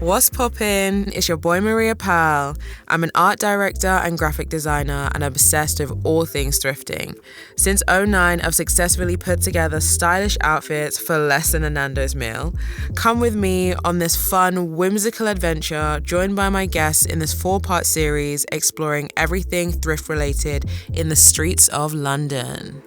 What's poppin'? It's your boy Maria Pearl. I'm an art director and graphic designer and obsessed with all things thrifting. Since 2009, I've successfully put together stylish outfits for less than a Nando's meal. Come with me on this fun, whimsical adventure, joined by my guests in this 4-part series exploring everything thrift related in the streets of London.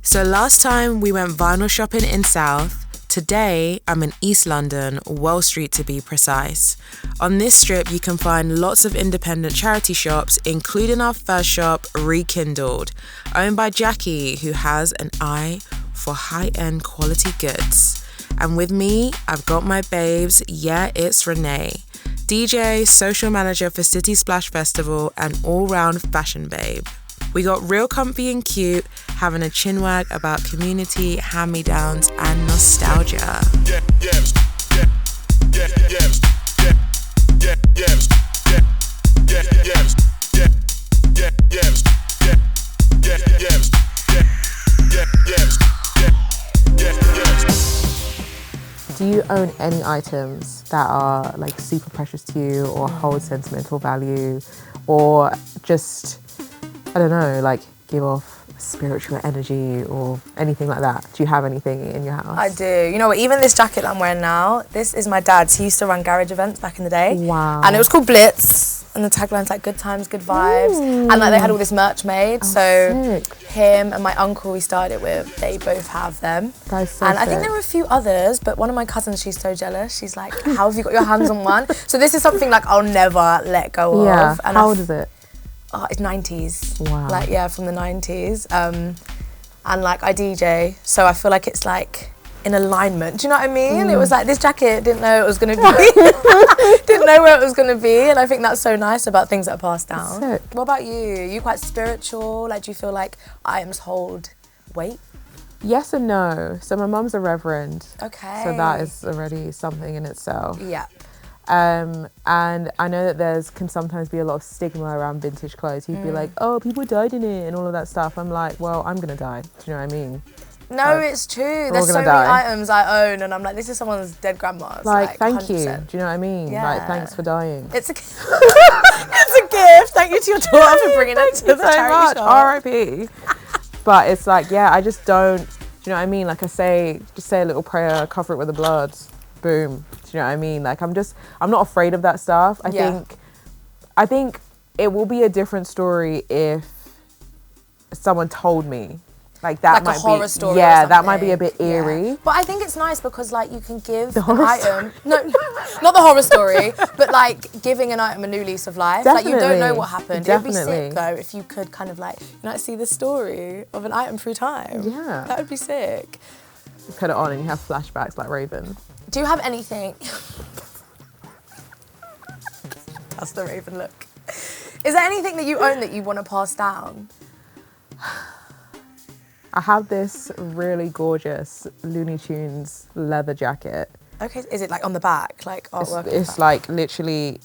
So last time we went vinyl shopping in South. Today I'm in East London, Well Street to be precise. On this strip you can find lots of independent charity shops, including our first shop, Rekindled, owned by Jackie, who has an eye for high-end quality goods. And with me, I've got my babes, Yeahitsrenee, DJ, social manager for City Splash Festival, and all-round fashion babe. We got real comfy and cute, having a chinwag about community, hand-me-downs, and nostalgia. Do you own any items that are like super precious to you or hold sentimental value, or just, I don't know, like give off spiritual energy or anything like that? Do you have anything in your house? I do. You know what, even this jacket that I'm wearing now, this is my dad's. He used to run garage events back in the day. Wow. And it was called Blitz, and the tagline's like good times, good vibes. Ooh. And like they had all this merch made. Oh, so sick. Him and my uncle we started it with, they both have them. That is so and I think sick. there were a few others, but one of my cousins, she's so jealous. She's like, how have you got your hands on one? So this is something like I'll never let go of. And how old is it? Oh, it's 90s. Wow. Like, yeah, from the 90s. And like I DJ, so I feel like it's like in alignment. Do you know what I mean? It was like this jacket, didn't know it was gonna be, didn't know where it was gonna be. And I think that's so nice about things that are passed down. Sick. What about you? Are you quite spiritual? Like, do you feel like items hold weight? Yes and no. So my mum's a reverend. Okay. So that is already something in itself. Yeah. And I know that can sometimes be a lot of stigma around vintage clothes. You'd be like, oh, people died in it and all of that stuff. I'm like, well, I'm gonna die. Do you know what I mean? No, it's true. There's so many items I own and I'm like, this is someone's dead grandma's. Like, thank 100%. you. Do you know what I mean? Yeah. Like, thanks for dying. It's a it's a gift. Thank you to your daughter for bringing it to the charity shop. R.I.P. But it's like, yeah, I just don't, do you know what I mean? Like just say a little prayer, cover it with the blood, boom. Do you know what I mean? Like I'm not afraid of that stuff. I think it will be a different story if someone told me. Like that like might a horror be, story. yeah, that might be a bit eerie. Yeah. But I think it's nice because like you can give the an item. No, not the horror story, but like giving an item a new lease of life. Definitely. Like you don't know what happened. Definitely. It'd be sick though if you could kind of like see the story of an item through time. Yeah. That would be sick. You put it on and you have flashbacks like Raven. Do you have anything? That's the Raven look. Is there anything that you own that you want to pass down? I have this really gorgeous Looney Tunes leather jacket. Okay, is it like on the back, like artwork? It's like literally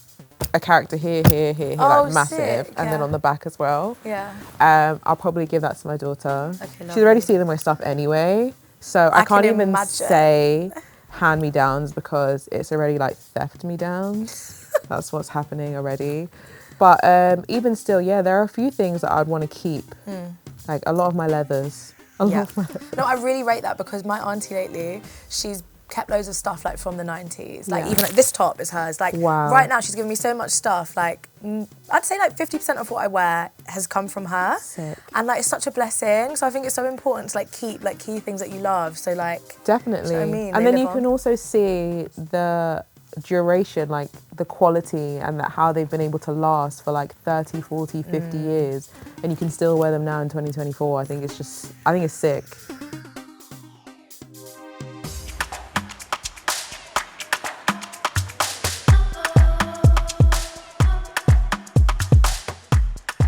a character here, like massive, sick, and then on the back as well. Yeah. I'll probably give that to my daughter. Okay, She's already seen my stuff anyway, so I can't even imagine. say hand-me-downs because it's already like theft-me-downs. That's what's happening already. But even still, yeah, there are a few things that I'd want to keep. Like a lot of my leathers. No, I really rate that because my auntie lately, she's kept loads of stuff like from the 90s. Like even like this top is hers. Like right now she's giving me so much stuff. Like I'd say like 50% of what I wear has come from her. Sick. And like it's such a blessing. So I think it's so important to like keep like key things that you love. So like definitely. Do you know what I mean? And then you can also see the duration, like the quality and how they've been able to last for like 30, 40, 50 years, and you can still wear them now in 2024. I think it's sick.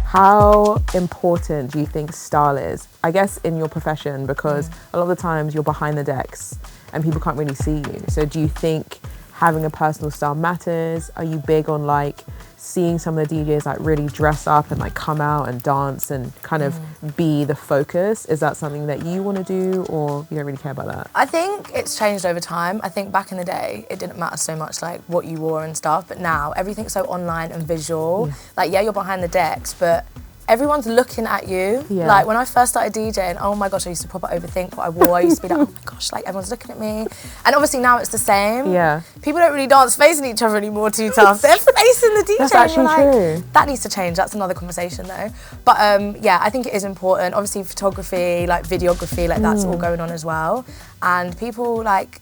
How important do you think style is? I guess in your profession, because a lot of the times you're behind the decks and people can't really see you. So do you think having a personal style matters? Are you big on like seeing some of the DJs like really dress up and like come out and dance and kind of be the focus? Is that something that you want to do, or you don't really care about that? I think it's changed over time. I think back in the day, it didn't matter so much like what you wore and stuff, but now everything's so online and visual. Yeah. Like, yeah, you're behind the decks, but everyone's looking at you. Yeah. Like, when I first started DJing, oh my gosh, I used to proper overthink what I wore. I used to be like, oh my gosh, like everyone's looking at me. And obviously now it's the same. Yeah. People don't really dance facing each other anymore too tough. They're facing the DJ. That's actually true. That needs to change. That's another conversation though. But yeah, I think it is important. Obviously photography, like videography, like that's all going on as well. And people like,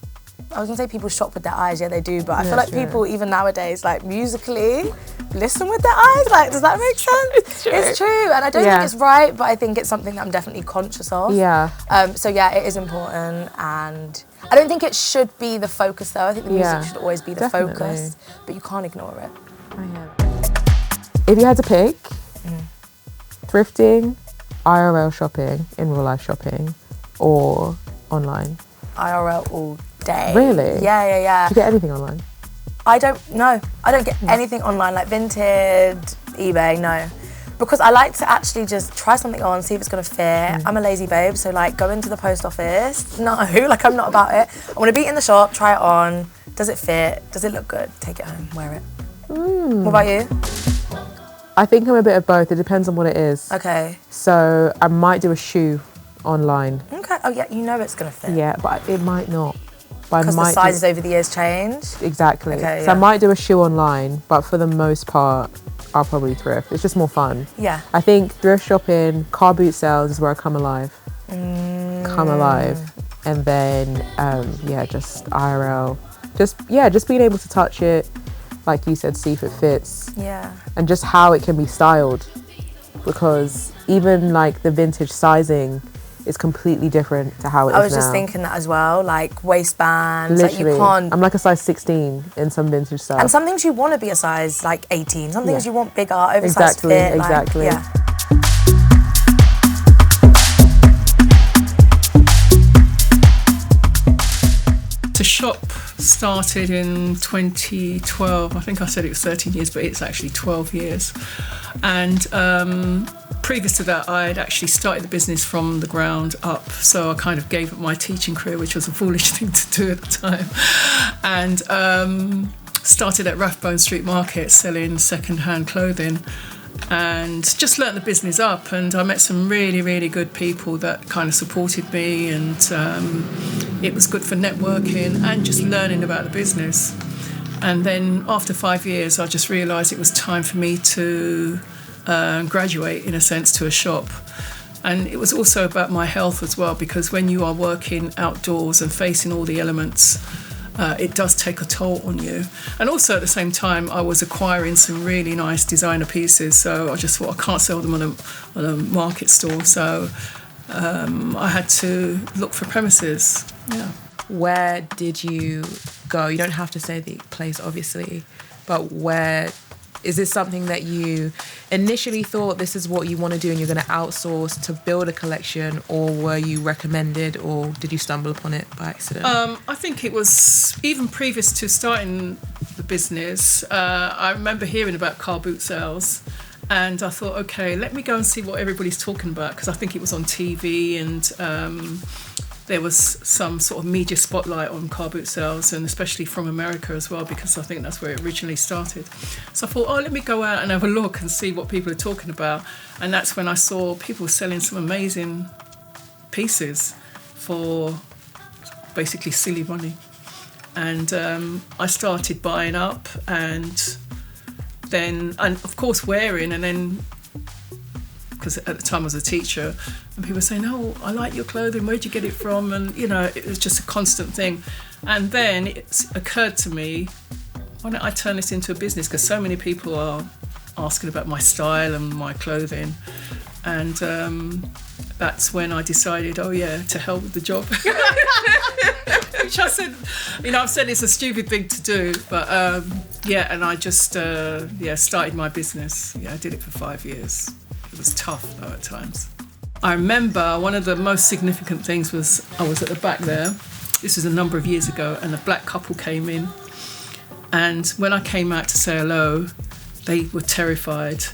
I was gonna say people shop with their eyes, yeah they do, but I feel like people even nowadays like musically listen with their eyes, like does that make sense? It's true, and I don't think it's right, but I think it's something that I'm definitely conscious of. Yeah. So yeah, it is important, and I don't think it should be the focus though. I think the music should always be the focus, but you can't ignore it. If you had to pick thrifting, IRL shopping, in real life shopping, or online? IRL all day. Really? Yeah. Do you get anything online? I don't get anything online, like Vinted, eBay, no. Because I like to actually just try something on, see if it's gonna fit. I'm a lazy babe, so like go into the post office. No, like I'm not about it. I wanna be in the shop, try it on. Does it fit? Does it look good? Take it home, wear it. What about you? I think I'm a bit of both. It depends on what it is. Okay. So I might do a shoe online. Okay, oh yeah, you know it's gonna fit. Yeah, but it might not. But because the sizes over the years change? Exactly. Okay, so I might do a shoe online, but for the most part, I'll probably thrift. It's just more fun. Yeah. I think thrift shopping, car boot sales is where I come alive. Come alive. And then, just IRL. Just being able to touch it, like you said, see if it fits. Yeah. And just how it can be styled. Because even like the vintage sizing is completely different to how it is now. I was just thinking that as well, like waistbands, literally, like you can't... I'm like a size 16 in some vintage stuff. And some things you want to be a size like 18, some things you want bigger, oversized fit. Exactly. Like, yeah. The shop started in 2012. I think I said it was 13 years, but it's actually 12 years. And previous to that, I had actually started the business from the ground up. So I kind of gave up my teaching career, which was a foolish thing to do at the time. And started at Rathbone Street Market selling second-hand clothing. And just learnt the business up, and I met some really, really good people that kind of supported me, and it was good for networking and just learning about the business. And then after 5 years, I just realised it was time for me to graduate, in a sense, to a shop. And it was also about my health as well, because when you are working outdoors and facing all the elements, it does take a toll on you. And also at the same time, I was acquiring some really nice designer pieces, so I just thought I can't sell them on a market store, so I had to look for premises. Yeah. Where did you go? You don't have to say the place, obviously, but where... Is this something that you initially thought this is what you want to do and you're going to outsource to build a collection, or were you recommended, or did you stumble upon it by accident? I think it was even previous to starting the business. I remember hearing about car boot sales, and I thought, okay, let me go and see what everybody's talking about, because I think it was on TV, and there was some sort of media spotlight on car boot sales, and especially from America as well, because I think that's where it originally started. So I thought, let me go out and have a look and see what people are talking about. And that's when I saw people selling some amazing pieces for basically silly money. And I started buying up, and of course wearing, and then, because at the time I was a teacher, and people were saying, oh, I like your clothing, where'd you get it from? And, it was just a constant thing. And then it occurred to me, why don't I turn this into a business? Because so many people are asking about my style and my clothing. And that's when I decided, to hell with the job. Which I said, I've said it's a stupid thing to do, but and I just, started my business. Yeah, I did it for 5 years. It was tough though at times. I remember one of the most significant things was I was at the back there. This was a number of years ago, and a black couple came in, And when I came out to say hello, they were terrified.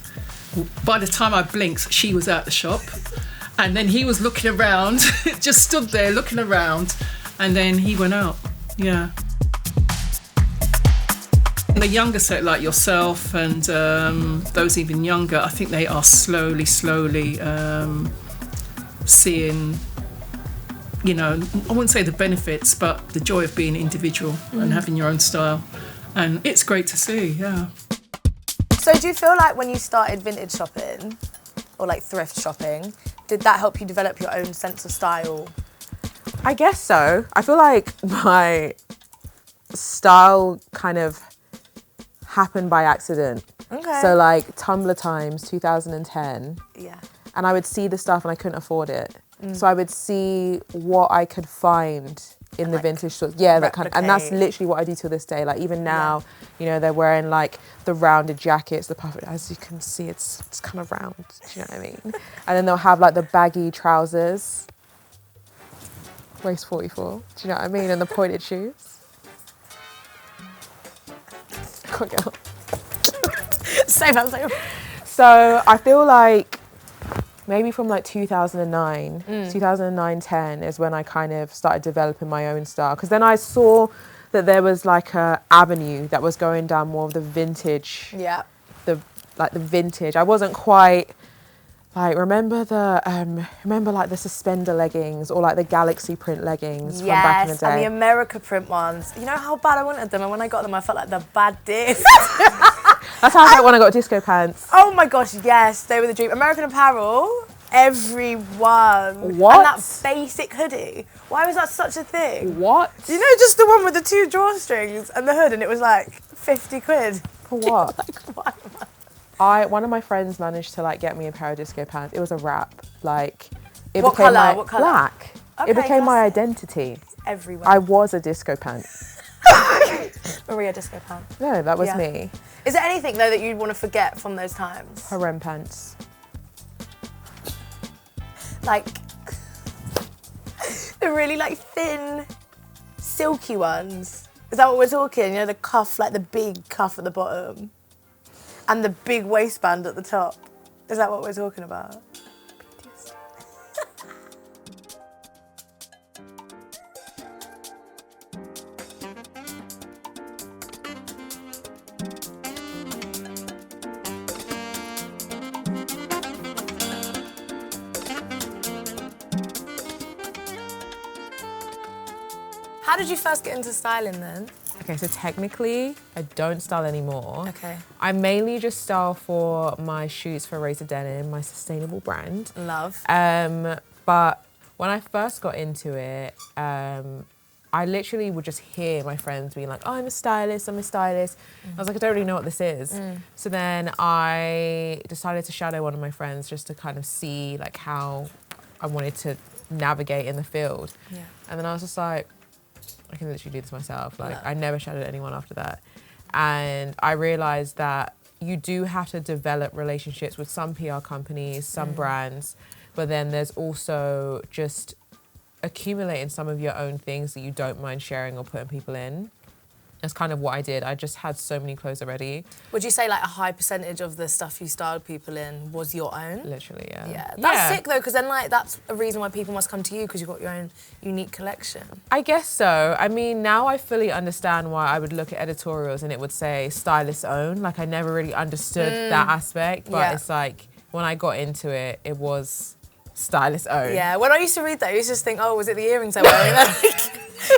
By the time I blinked, she was out the shop. And then he was looking around, just stood there looking around. And then he went out. Yeah. The younger set, like yourself and those even younger, I think they are slowly seeing, you know, I wouldn't say the benefits, but the joy of being individual and having your own style. And it's great to see, yeah. So do you feel like when you started vintage shopping or like thrift shopping, did that help you develop your own sense of style? I guess so. I feel like my style kind of happened by accident. Okay. So like Tumblr times 2010. Yeah. And I would see the stuff and I couldn't afford it. So I would see what I could find in the vintage stores. Yeah, that kind of, and that's literally what I do till this day. Like even now, you know, they're wearing like the rounded jackets, the puff. As you can see, it's kind of round. Do you know what I mean? And then they'll have like the baggy trousers, waist 44. Do you know what I mean? And the pointed shoes. Go girl. Same. So I feel like maybe from like 2009, 2009-10 is when I kind of started developing my own style. Because then I saw that there was like a avenue that was going down more of the vintage. Yeah. The vintage. I wasn't quite like, remember like the suspender leggings or like the galaxy print leggings from back in the day. And the America print ones. You know how bad I wanted them, and when I got them I felt like the bad diss. That's how I felt when I got disco pants. Oh my gosh, yes, they were the dream. American Apparel, everyone. What? And that basic hoodie. Why was that such a thing? What? You know, just the one with the 2 drawstrings and the hood, and it was like 50 quid. For what? Like, why? One of my friends managed to like get me a pair of disco pants. It was a wrap. Like, it What became colour? my What colour? black. Okay, It became my classic. identity. Everywhere. I was a disco pant. Maria Disco Pant. No, that was Yeah. me. Is there anything though that you'd want to forget from those times? Harem pants. Like the really like thin, silky ones. Is that what we're talking? You know, the cuff, like the big cuff at the bottom, and the big waistband at the top. Is that what we're talking about? How did you first get into styling then? Okay, so technically, I don't style anymore. Okay. I mainly just style for my shoots for Razor Denim, my sustainable brand. Love. But when I first got into it, I literally would just hear my friends being like, oh, I'm a stylist. I was like, I don't really know what this is. So then I decided to shadow one of my friends just to kind of see like how I wanted to navigate in the field. Yeah. And then I was just like, I can literally do this myself. Like, I never shadowed anyone after that. And I realized that you do have to develop relationships with some PR companies, some brands, but then there's also just accumulating some of your own things that you don't mind sharing or putting people in. That's kind of what I did. I just had so many clothes already. Would you say like a high percentage of the stuff you styled people in was your own? Literally, yeah. Yeah, that's sick though, because then like that's a reason why people must come to you, because you've got your own unique collection. I guess so. I mean, now I fully understand why I would look at editorials and it would say stylist own. Like I never really understood that aspect, but it's like when I got into it, it was stylist own. Yeah, when I used to read that, I used to just think, oh, was it the earrings I were wearing?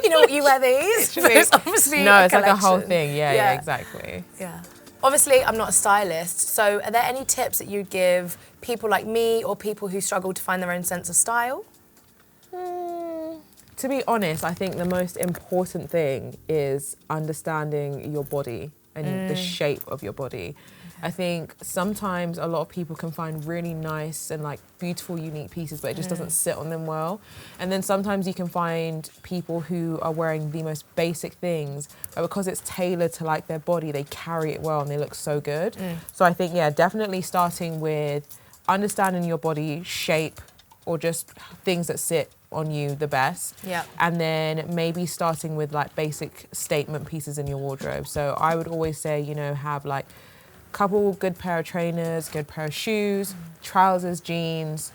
You know, you wear these? But it's obviously no, it's a like a whole collection. thing. Yeah, exactly. Yeah. Obviously, I'm not a stylist, so are there any tips that you'd give people like me or people who struggle to find their own sense of style? To be honest, I think the most important thing is understanding your body and the shape of your body. I think sometimes a lot of people can find really nice and like beautiful, unique pieces, but it just doesn't sit on them well. And then sometimes you can find people who are wearing the most basic things, but because it's tailored to like their body, they carry it well and they look so good. So I think, yeah, definitely starting with understanding your body shape or just things that sit on you the best. Yeah. And then maybe starting with like basic statement pieces in your wardrobe. So I would always say, you know, have like a couple good pair of trainers, good pair of shoes, trousers, jeans,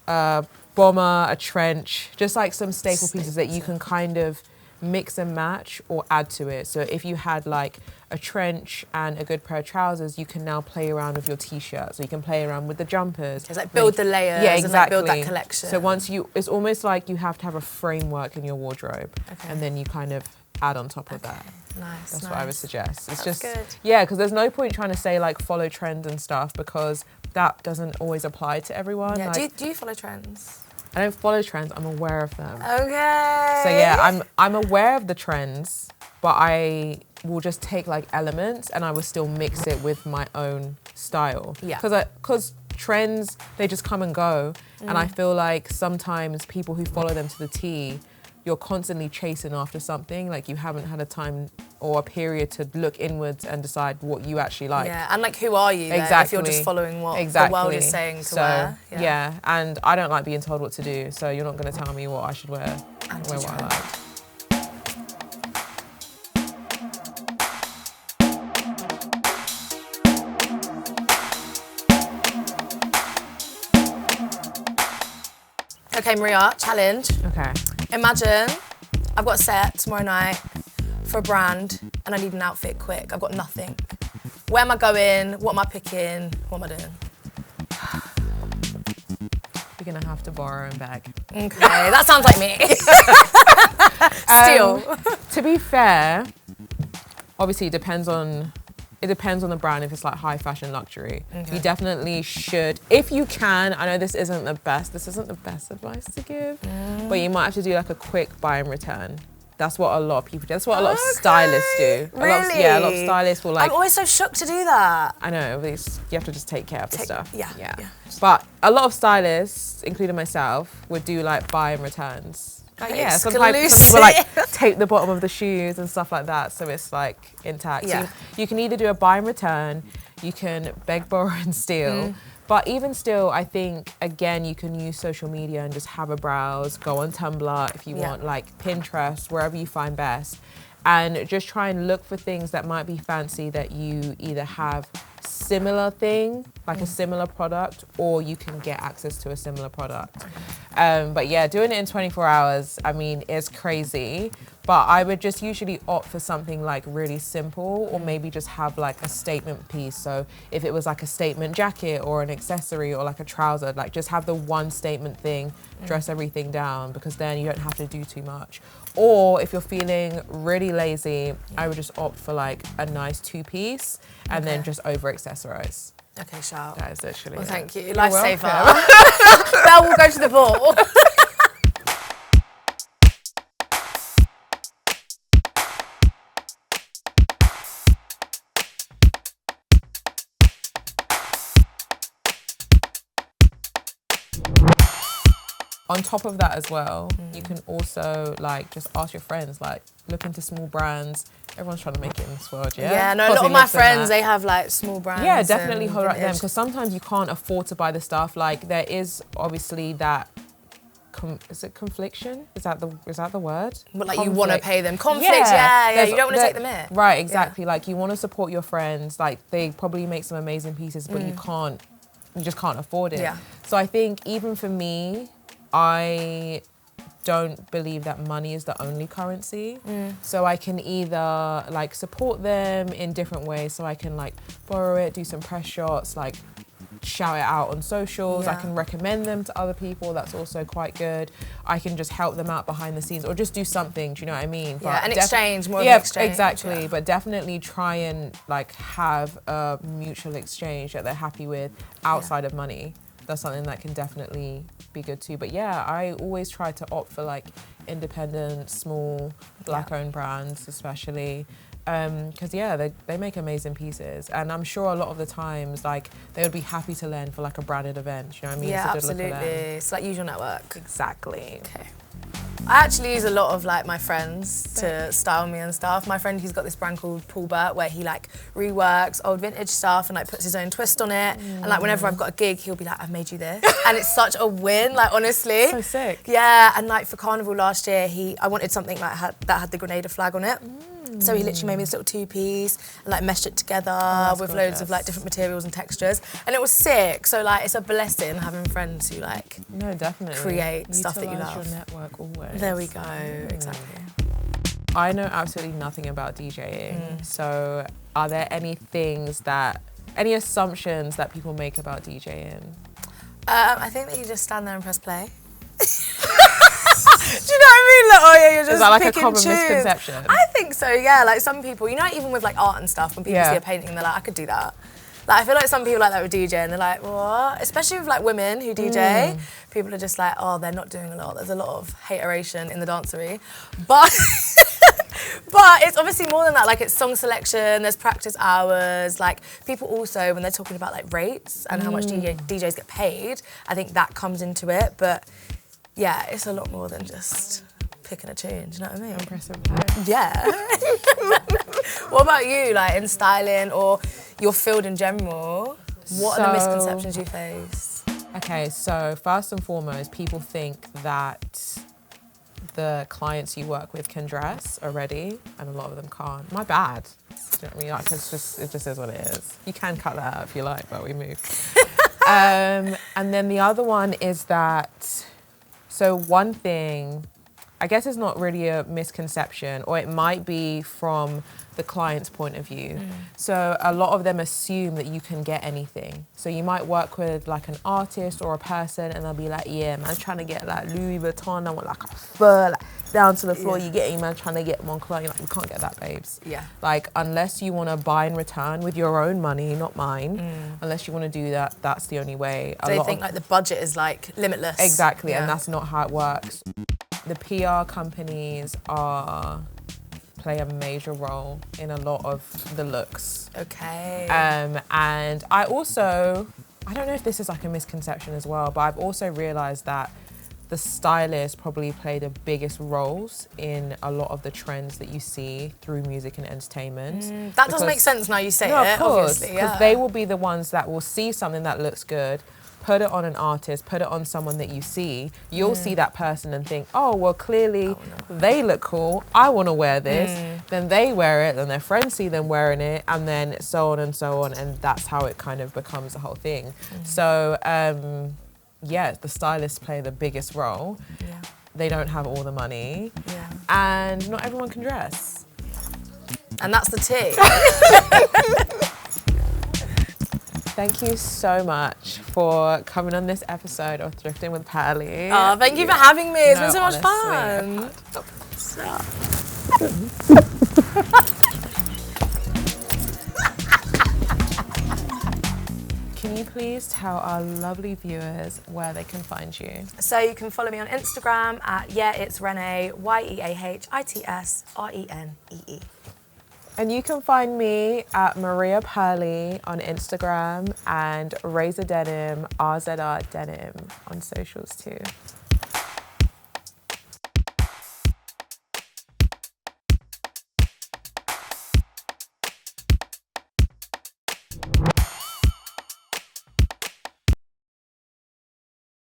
bomber, a trench, just like some staple pieces that you can kind of mix and match or add to it. So if you had like a trench and a good pair of trousers, you can now play around with your t-shirts. So you can play around with the jumpers. It's like build the layers, yeah, exactly. And like build that collection. So once it's almost like you have to have a framework in your wardrobe, and then you kind of add on top of that. Nice. That's what I would suggest. It's That's just good. Yeah, because there's no point trying to say like follow trends and stuff, because that doesn't always apply to everyone. Yeah. Like, Do you follow trends? I don't follow trends. I'm aware of them. Okay. So yeah, I'm aware of the trends, but I will just take like elements and I will still mix it with my own style. Yeah. Because trends, they just come and go, and I feel like sometimes people who follow them to the T, you're constantly chasing after something, like you haven't had a time or a period to look inwards and decide what you actually like. Yeah, and like who are you then, if you're just following what the world is saying to wear? Yeah, and I don't like being told what to do, so you're not going to tell me what I should wear. Wear what I like. Okay, Maria, challenge. Okay. Imagine I've got a set tomorrow night for a brand and I need an outfit quick. I've got nothing. Where am I going? What am I picking? What am I doing? You're going to have to borrow and beg. Okay, that sounds like me. Still. To be fair, obviously it depends on the brand. If it's like high fashion luxury, you definitely should, if you can. I know this isn't the best advice to give, but you might have to do like a quick buy and return. That's what a lot of people do. That's what a lot of stylists do. Really? A lot of stylists will like. I'm always so shocked to do that. I know, you have to just take care of the stuff. Yeah. But a lot of stylists, including myself, would do like buy and returns. Sometimes some people like tape the bottom of the shoes and stuff like that, so it's like intact. Yeah. So you can either do a buy and return, you can beg, borrow and steal. But even still, I think, again, you can use social media and just have a browse, go on Tumblr if you want, like Pinterest, wherever you find best, and just try and look for things that might be fancy that you either have similar thing, like a similar product, or you can get access to a similar product. But yeah, doing it in 24 hours, I mean, is crazy. But I would just usually opt for something like really simple, or maybe just have like a statement piece. So if it was like a statement jacket or an accessory or like a trouser, like just have the one statement thing, dress everything down, because then you don't have to do too much. Or if you're feeling really lazy, I would just opt for like a nice two-piece and then just over-accessorize. Okay, shout. That is literally Well, it. thank you. Lifesaver. Belle will go to the ball. On top of that as well, you can also like just ask your friends, like look into small brands. Everyone's trying to make it in this world, yeah? Yeah, no, a lot of my friends, they have like small brands. Yeah, definitely holler at them, because sometimes you can't afford to buy the stuff. Like there is obviously that, is it confliction? Is that the word? But like you want to pay them. Conflict, yeah. You don't want to take them in. Right, exactly. Yeah. Like you want to support your friends. Like they probably make some amazing pieces, but you just can't afford it. Yeah. So I think even for me, I don't believe that money is the only currency. So I can either like support them in different ways. So I can like borrow it, do some press shots, like shout it out on socials. I can recommend them to other people. That's also quite good. I can just help them out behind the scenes, or just do something. Do you know what I mean? Yeah, an exchange, more of an exchange. Exactly. Yeah. But definitely try and like have a mutual exchange that they're happy with outside of money. That's something that can definitely be good too. But yeah, I always try to opt for like independent, small, black-owned brands, especially. Because they make amazing pieces, and I'm sure a lot of the times like they would be happy to lend for like a branded event. You know what I mean? Yeah, it's a good absolutely. look for them. It's like use your network. Exactly. Okay. I actually use a lot of like my friends to style me and stuff. My friend, he's got this brand called Paul Burt where he like reworks old vintage stuff and like puts his own twist on it. And like whenever I've got a gig, he'll be like, I've made you this. And it's such a win, like honestly. So sick. Yeah, and like for Carnival last year, I wanted something like that had the Grenada flag on it. So he literally made me this little two-piece and like meshed it together with loads of like different materials and textures, and it was sick. So like it's a blessing having friends who like definitely create stuff that you love. Your network always. There we go, exactly. I know absolutely nothing about DJing. So are there any assumptions that people make about DJing? I think that you just stand there and press play. Do you know what I mean? Like, oh yeah, you're just Is that like a picking common tunes. misconception? I think so, yeah. Like some people, you know, even with like art and stuff, when people see a painting, they're like, I could do that. Like I feel like some people like that with DJ and they're like, what? Especially with like women who DJ, people are just like, oh, they're not doing a lot. There's a lot of hateration in the dancery. But but it's obviously more than that. Like it's song selection, there's practice hours. Like people also, when they're talking about like rates and how much DJs get paid, I think that comes into it. But yeah, it's a lot more than just picking a tune, do you know what I mean? Impressive. Yeah. What about you, like in styling or your field in general? What are the misconceptions you face? Okay, so first and foremost, people think that the clients you work with can dress already, and a lot of them can't. My bad. Do you know what I mean? Like, it just is what it is. You can cut that out if you like, but we move. And then the other one is that, so one thing, I guess it's not really a misconception, or it might be from the client's point of view. So a lot of them assume that you can get anything. So you might work with like an artist or a person and they'll be like, yeah, man, trying to get like Louis Vuitton, I want like a fur, like down to the floor, you getting, man, trying to get Moncler, you're like, we can't get that, babes. Yeah. Like, unless you want to buy and return with your own money, not mine, unless you want to do that, that's the only way. They think like the budget is like limitless. Exactly, and that's not how it works. The PR companies play a major role in a lot of the looks. Okay. And I don't know if this is like a misconception as well, but I've also realised that the stylists probably play the biggest roles in a lot of the trends that you see through music and entertainment. That does make sense now you say it, of course, obviously. Because they will be the ones that will see something that looks good, put it on an artist, put it on someone that you see. You'll see that person and think, oh, well, clearly they look cool. I want to wear this. Then they wear it, then their friends see them wearing it, and then so on and so on. And that's how it kind of becomes the whole thing. So, yeah, the stylists play the biggest role. Yeah. They don't have all the money. Yeah. And not everyone can dress. And that's the tea. Thank you so much for coming on this episode of Thrifting with Pearly. Oh, thank you for having me. It's been so much fun. Can you please tell our lovely viewers where they can find you? So you can follow me on Instagram at Yeahitsrenee, Yeahitsrenee. And you can find me at Maria Pearly on Instagram and Razor Denim, RZR Denim on socials too.